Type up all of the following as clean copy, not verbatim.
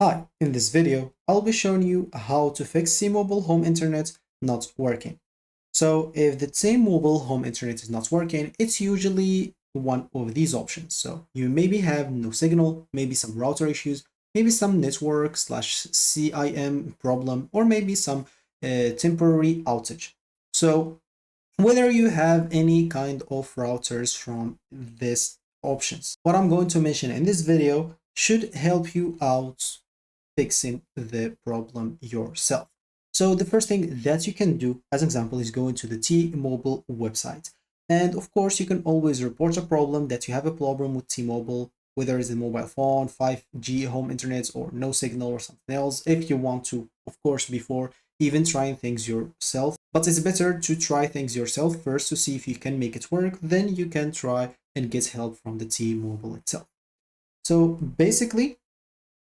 Hi, in this video, I'll be showing you how to fix T-Mobile home internet not working. So if the T-Mobile home internet is not working, it's usually one of these options. So you maybe have no signal, maybe some router issues, maybe some network slash CIM problem, or maybe some temporary outage. So whether you have any kind of routers from these options, what I'm going to mention in this video should help you out fixing the problem yourself. So the first thing that you can do, as an example, is go into the T-Mobile website. And of course, you can always report a problem that you have a problem with T-Mobile, whether it's a mobile phone, 5G home internet, or no signal or something else, if you want to, of course, before even trying things yourself. But it's better to try things yourself first to see if you can make it work, then you can try and get help from the T-Mobile itself. So basically,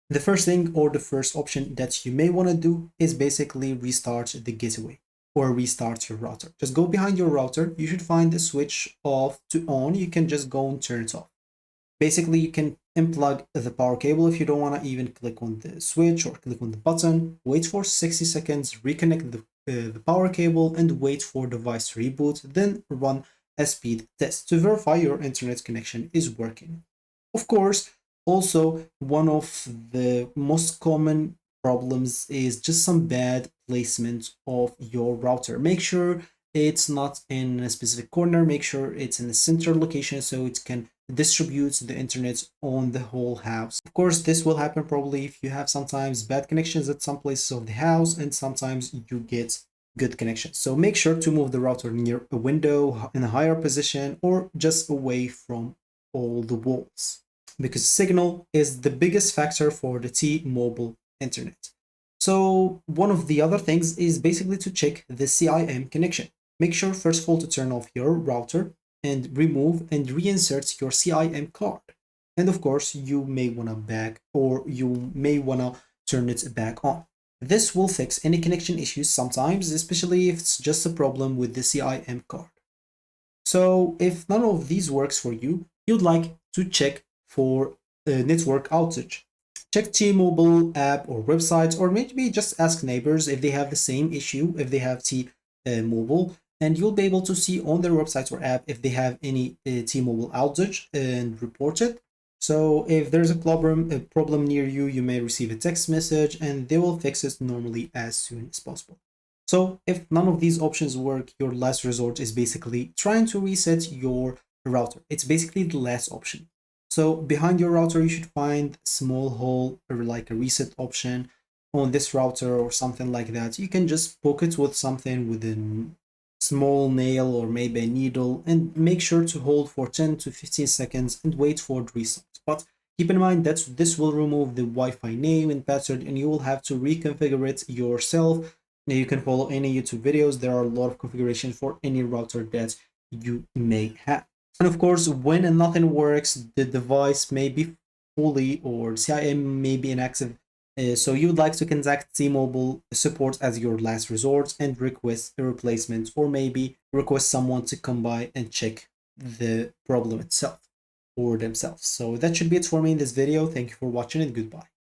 the first thing or the first option that you may want to do is basically restart the gateway or restart your router. Just go behind your router. You should find the switch off to on. You can just go and turn it off. Basically, you can unplug the power cable if you don't want to even click on the switch or click on the button. Wait for 60 seconds, reconnect the power cable and wait for the device to reboot. Then run a speed test to verify your internet connection is working. Of course, also, one of the most common problems is just some bad placement of your router. Make sure it's not in a specific corner. Make sure it's in a central location so it can distribute the internet on the whole house. Of course, this will happen probably if you have sometimes bad connections at some places of the house and sometimes you get good connections. So make sure to move the router near a window in a higher position or just away from all the walls, because signal is the biggest factor for the T-Mobile internet. So one of the other things is basically to check the CIM connection. Make sure first of all to turn off your router and remove and reinsert your CIM card. And of course, you may want to turn it back on. This will fix any connection issues sometimes, especially if it's just a problem with the CIM card. So if none of these works for you, you'd like to check for a network outage. Check T-Mobile app or websites, or maybe just ask neighbors if they have the same issue, if they have T-Mobile, and you'll be able to see on their websites or app if they have any T-Mobile outage and report it. So if there's a problem near you, you may receive a text message and they will fix it normally as soon as possible. So if none of these options work, your last resort is basically trying to reset your router. It's basically the last option. So behind your router, you should find a small hole or like a reset option on this router or something like that. You can just poke it with something with a small nail or maybe a needle and make sure to hold for 10 to 15 seconds and wait for the reset. But keep in mind that this will remove the Wi-Fi name and password and you will have to reconfigure it yourself. Now you can follow any YouTube videos. There are a lot of configurations for any router that you may have. And of course, when nothing works, the device may be fully or CIM may be inactive. So you would like to contact T-Mobile support as your last resort and request a replacement, or maybe request someone to come by and check the problem itself or themselves. So that should be it for me in this video. Thank you for watching and goodbye.